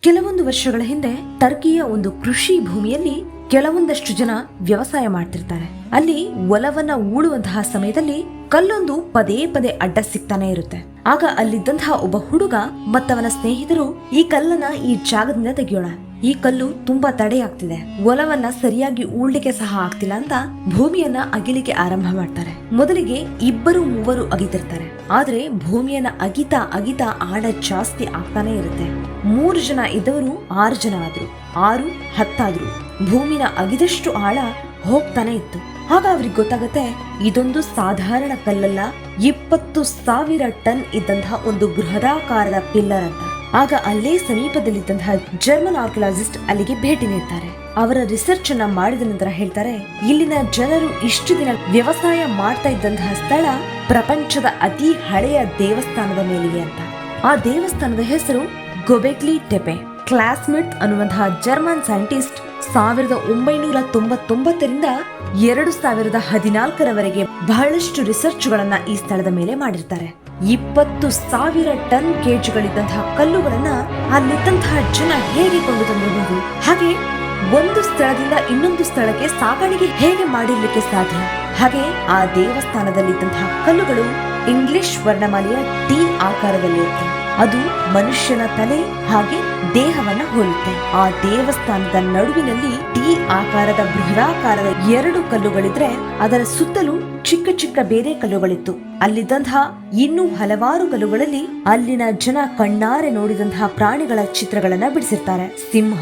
ಕೆಲವೊಂದು ವರ್ಷಗಳ ಹಿಂದೆ ಟರ್ಕಿಯ ಒಂದು ಕೃಷಿ ಭೂಮಿಯಲ್ಲಿ ಕೆಲವೊಂದಷ್ಟು ಜನ ವ್ಯವಸಾಯ ಮಾಡ್ತಿರ್ತಾರೆ. ಅಲ್ಲಿ ಹೊಲವನ್ನ ಉಳುವಂತಹ ಸಮಯದಲ್ಲಿ ಕಲ್ಲೊಂದು ಪದೇ ಪದೇ ಅಡ್ಡ ಸಿಗ್ತಾನೆ ಇರುತ್ತೆ. ಆಗ ಅಲ್ಲಿದ್ದಂತಹ ಒಬ್ಬ ಹುಡುಗ ಮತ್ತವನ ಸ್ನೇಹಿತರು ಈ ಕಲ್ಲನ್ನ ಈ ಜಾಗದಿಂದ ತೆಗೆಯೋಣ, ಈ ಕಲ್ಲು ತುಂಬಾ ತಡೆಯಾಗ್ತಿದೆ, ಹೊಲವನ್ನ ಸರಿಯಾಗಿ ಉಳ್ಳಿಕ್ಕೆ ಸಹ ಆಗ್ತಿಲ್ಲ ಅಂತ ಭೂಮಿಯನ್ನ ಅಗಿಲಿಕ್ಕೆ ಆರಂಭ ಮಾಡ್ತಾರೆ. ಮೊದಲಿಗೆ 2-3 ಅಗಿತಿರ್ತಾರೆ. ಆದ್ರೆ ಭೂಮಿಯನ್ನ ಅಗಿತಾ ಅಗಿತಾ ಆಳ ಜಾಸ್ತಿ ಆಗ್ತಾನೆ ಇರುತ್ತೆ. 3 ಜನ ಇದ್ದವರು 6 ಜನ ಆದ್ರು, 6 10 ಆದ್ರು. ಭೂಮಿನ ಅಗಿದಷ್ಟು ಆಳ ಹೋಗ್ತಾನೆ ಇತ್ತು. ಆಗ ಅವ್ರಿಗೆ ಗೊತ್ತಾಗತ್ತೆ, ಇದೊಂದು ಸಾಧಾರಣ ಕಲ್ಲಲ್ಲ, 20,000 ಟನ್ ಇದ್ದಂತಹ ಒಂದು ಬೃಹದಾಕಾರದ ಪಿಲ್ಲರ್ ಅಂತ. ಆಗ ಅಲ್ಲೇ ಸಮೀಪದಲ್ಲಿದ್ದಂತಹ ಜರ್ಮನ್ ಆರ್ಕಿಯಾಲಜಿಸ್ಟ್ ಅಲ್ಲಿಗೆ ಭೇಟಿ ನೀಡ್ತಾರೆ. ಅವರ ರಿಸರ್ಚ್ ಅನ್ನ ಮಾಡಿದ ನಂತರ ಹೇಳ್ತಾರೆ, ಇಲ್ಲಿನ ಜನರು ಇಷ್ಟು ದಿನ ವ್ಯವಸಾಯ ಮಾಡ್ತಾ ಇದ್ದಂತಹ ಸ್ಥಳ ಪ್ರಪಂಚದ ಅತಿ ಹಳೆಯ ದೇವಸ್ಥಾನದ ಮೇಲಿದೆ ಅಂತ. ಆ ದೇವಸ್ಥಾನದ ಹೆಸರು ಗೊಬೆಕ್ಲಿ ಟೆಪೆ. ಕ್ಲಾಸ್ಮೆಟ್ ಅನ್ನುವಂತಹ ಜರ್ಮನ್ ಸೈಂಟಿಸ್ಟ್ 1999ರಿಂದ 2014ರವರೆಗೆ ಬಹಳಷ್ಟು ರಿಸರ್ಚ್ ಗಳನ್ನ ಈ ಸ್ಥಳದ ಮೇಲೆ ಮಾಡಿರ್ತಾರೆ. 20,000 ಟನ್ ಕೇಜ್ಗಳಿದ್ದಂತಹ ಕಲ್ಲುಗಳನ್ನ ಅಲ್ಲಿದ್ದಂತಹ ಜನ ಹೇಗೆ ಕೊಂಡು ತಂದಿರಬಹುದು, ಹಾಗೆ ಒಂದು ಸ್ಥಳದಿಂದ ಇನ್ನೊಂದು ಸ್ಥಳಕ್ಕೆ ಸಾಗಾಣಿಕೆ ಹೇಗೆ ಮಾಡಿರ್ಲಿಕ್ಕೆ ಸಾಧ್ಯ, ಹಾಗೆ ಆ ದೇವಸ್ಥಾನದಲ್ಲಿದ್ದಂತಹ ಕಲ್ಲುಗಳು ಇಂಗ್ಲಿಷ್ ವರ್ಣಮಾಲೆಯ ಟಿ ಆಕಾರದಲ್ಲಿರುತ್ತೆ. ಅದು ಮನುಷ್ಯನ ತಲೆ ಹಾಗೆ ದೇಹವನ್ನ ಹೋಲುತ್ತೆ. ಆ ದೇವಸ್ಥಾನದ ನಡುವಿನಲ್ಲಿ ಟಿ ಆಕಾರದ ಬೃಹದಾಕಾರದ 2 ಕಲ್ಲುಗಳಿದ್ರೆ ಅದರ ಸುತ್ತಲೂ ಚಿಕ್ಕ ಚಿಕ್ಕ ಬೇರೆ ಕಲ್ಲುಗಳಿತ್ತು. ಅಲ್ಲಿದ್ದಂತಹ ಇನ್ನೂ ಹಲವಾರು ಕಲ್ಲುಗಳಲ್ಲಿ ಅಲ್ಲಿನ ಜನ ಕಣ್ಣಾರೆ ನೋಡಿದಂತಹ ಪ್ರಾಣಿಗಳ ಚಿತ್ರಗಳನ್ನ ಬಿಡಿಸಿರ್ತಾರೆ. ಸಿಂಹ,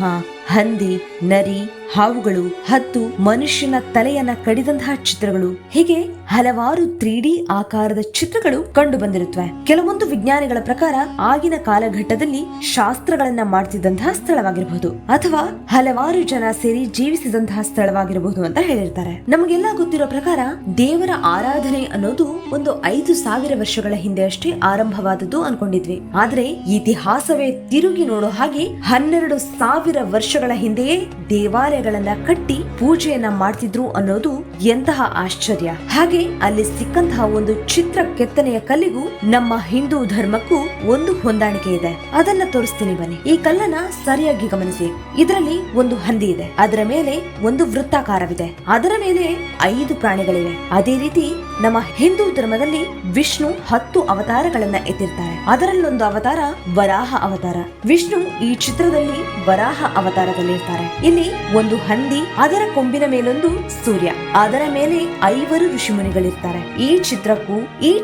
ಹಂದಿ, ನರಿ, ಹಾವುಗಳು, ಹದ್ದು, ಮನುಷ್ಯನ ತಲೆಯನ್ನ ಕಡಿದಂತಹ ಚಿತ್ರಗಳು, ಹೀಗೆ ಹಲವಾರು 3D ಆಕಾರದ ಚಿತ್ರಗಳು ಕಂಡು ಬಂದಿರುತ್ತವೆ. ಕೆಲವೊಂದು ವಿಜ್ಞಾನಿಗಳ ಪ್ರಕಾರ ಆಗಿನ ಕಾಲಘಟ್ಟದಲ್ಲಿ ಶಾಸ್ತ್ರಗಳನ್ನ ಮಾಡ್ತಿದ್ದಂತಹ ಸ್ಥಳವಾಗಿರಬಹುದು, ಅಥವಾ ಹಲವಾರು ಜನ ಸೇರಿ ಜೀವಿಸಿದಂತಹ ಸ್ಥಳವಾಗಿರಬಹುದು ಅಂತ ಹೇಳಿರ್ತಾರೆ. ನಮಗೆಲ್ಲ ಗೊತ್ತಿರೋ ಪ್ರಕಾರ ದೇವರ ಆರಾಧನೆ ಅನ್ನೋದು ಒಂದು 5,000 ವರ್ಷಗಳ ಹಿಂದೆ ಅಷ್ಟೇ ಆರಂಭವಾದದ್ದು ಅನ್ಕೊಂಡಿದ್ವಿ. ಆದ್ರೆ ಇತಿಹಾಸವೇ ತಿರುಗಿ ನೋಡೋ ಹಾಗೆ 12,000 ವರ್ಷಗಳ ಹಿಂದೆಯೇ ದೇವಾಲಯಗಳನ್ನ ಕಟ್ಟಿ ಪೂಜೆಯನ್ನ ಮಾಡ್ತಿದ್ರು ಅನ್ನೋದು ಎಂತಹ ಆಶ್ಚರ್ಯ. ಹಾಗೆ ಅಲ್ಲಿ ಸಿಕ್ಕಂತಹ ಒಂದು ಚಿತ್ರ ಕೆತ್ತನೆಯ ಕಲ್ಲಿಗೂ ನಮ್ಮ ಹಿಂದೂ ಧರ್ಮಕ್ಕೂ ಒಂದು ಹೊಂದಾಣಿಕೆ ಇದೆ. ಅದನ್ನ ತೋರಿಸ್ತೀನಿ ಬನ್ನಿ. ಈ ಕಲ್ಲನ್ನ ಸರಿಯಾಗಿ ಗಮನಿಸಿ. ಇದರಲ್ಲಿ ಒಂದು ಹಂದಿ ಇದೆ, ಅದರ ಮೇಲೆ ಒಂದು ವೃತ್ತಾಕಾರವಿದೆ, ಅದರ ಮೇಲೆ 5 ಪ್ರಾಣಿಗಳಿವೆ. ಅದೇ ರೀತಿ ನಮ್ಮ ಹಿಂದೂ ಧರ್ಮದಲ್ಲಿ ವಿಷ್ಣು 10 ಅವತಾರಗಳನ್ನ ಎತ್ತಿರ್ತಾರೆ. ಅದರಲ್ಲೊಂದು ಅವತಾರ ವರಾಹ ಅವತಾರ. ವಿಷ್ಣು ಈ ಚಿತ್ರದಲ್ಲಿ ವರಾಹ ಅವತಾರದಲ್ಲಿರ್ತಾರೆ. ಇಲ್ಲಿ ಒಂದು ಹಂದಿ, ಅದರ ಕೊಂಬಿನ ಮೇಲೊಂದು ಸೂರ್ಯ, ಅದರ ಮೇಲೆ 5 ಋಷಿಮುನಿಗಳಿರ್ತಾರೆ. ಈ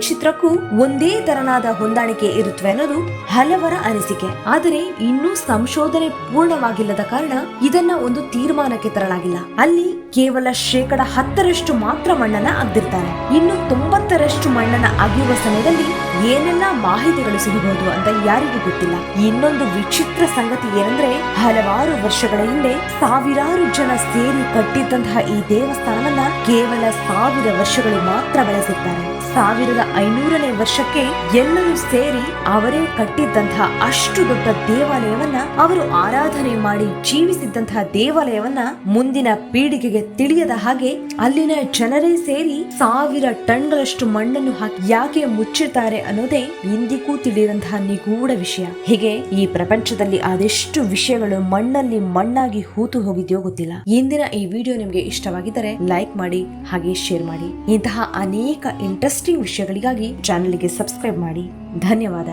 ಚಿತ್ರಕ್ಕೂ ಒಂದೇ ತರನಾದ ಹೊಂದಾಣಿಕೆ ಇರುತ್ತವೆ ಅನ್ನೋದು ಹಲವರ ಅನಿಸಿಕೆ. ಆದರೆ ಇನ್ನೂ ಸಂಶೋಧನೆ ಪೂರ್ಣವಾಗಿಲ್ಲದ ಕಾರಣ ಇದನ್ನ ಒಂದು ತೀರ್ಮಾನಕ್ಕೆ ತರಲಾಗಿಲ್ಲ. ಅಲ್ಲಿ ಕೇವಲ 10% ಮಾತ್ರ ಮಣ್ಣನ್ನ ಅಗ್ದಿರ್ತಾರೆ. ಇನ್ನು 90% ಮಣ್ಣನ್ನ ಅಗೆಯುವ ಸಮಯದಲ್ಲಿ ಏನೆಲ್ಲ ಮಾಹಿತಿಗಳು ಸಿಗಬಹುದು ಅಂತ ಯಾರಿಗೂ ಗೊತ್ತಿಲ್ಲ. ಇನ್ನೊಂದು ವಿಚಿತ್ರ ಸಂಗತಿ ಏನಂದ್ರೆ, ಹಲವಾರು ವರ್ಷಗಳ ಹಿಂದೆ ಸಾವಿರಾರು ಜನ ಸೇರಿ ಕಟ್ಟಿದ್ದಂತಹ ಈ ದೇವಸ್ಥಾನವನ್ನ ಕೇವಲ 1000 ವರ್ಷಗಳು ಮಾತ್ರ ಬಳಸಿದ್ದಾರೆ. 1500ನೇ ವರ್ಷಕ್ಕೆ ಎಲ್ಲರೂ ಸೇರಿ ಅವರೇ ಕಟ್ಟಿದ್ದಂತಹ ಅಷ್ಟು ದೊಡ್ಡ ದೇವಾಲಯವನ್ನ, ಅವರು ಆರಾಧನೆ ಮಾಡಿ ಜೀವಿಸಿದ್ದಂತಹ ದೇವಾಲಯವನ್ನ ಮುಂದಿನ ಪೀಳಿಗೆಗೆ ತಿಳಿಯದ ಹಾಗೆ ಅಲ್ಲಿನ ಜನರೇ ಸೇರಿ 1000 ಟನ್ಗಳಷ್ಟು ಮಣ್ಣನ್ನು ಹಾಕಿ ಯಾಕೆ ಮುಚ್ಚಿರ್ತಾರೆ ಅನ್ನೋದೇ ಇಂದಿಗೂ ತಿಳಿದಂತಹ ನಿಗೂಢ ವಿಷಯ. ಹೀಗೆ ಈ ಪ್ರಪಂಚದಲ್ಲಿ ಅದೆಷ್ಟು ವಿಷಯಗಳು ಮಣ್ಣಲ್ಲಿ ಮಣ್ಣಾಗಿ ಹೂತು ಹೋಗಿದೆಯೋ ಗೊತ್ತಿಲ್ಲ. ಇಂದಿನ ಈ ವಿಡಿಯೋ ನಿಮ್ಗೆ ಇಷ್ಟವಾಗಿದ್ದರೆ ಲೈಕ್ ಮಾಡಿ, ಹಾಗೆ ಶೇರ್ ಮಾಡಿ. ಇಂತಹ ಅನೇಕ ಇಂಟ್ರೆಸ್ಟಿಂಗ್ ವಿಷಯಗಳಿಗಾಗಿ ಚಾನೆಲ್ಗೆ ಸಬ್ಸ್ಕ್ರೈಬ್ ಮಾಡಿ. ಧನ್ಯವಾದ.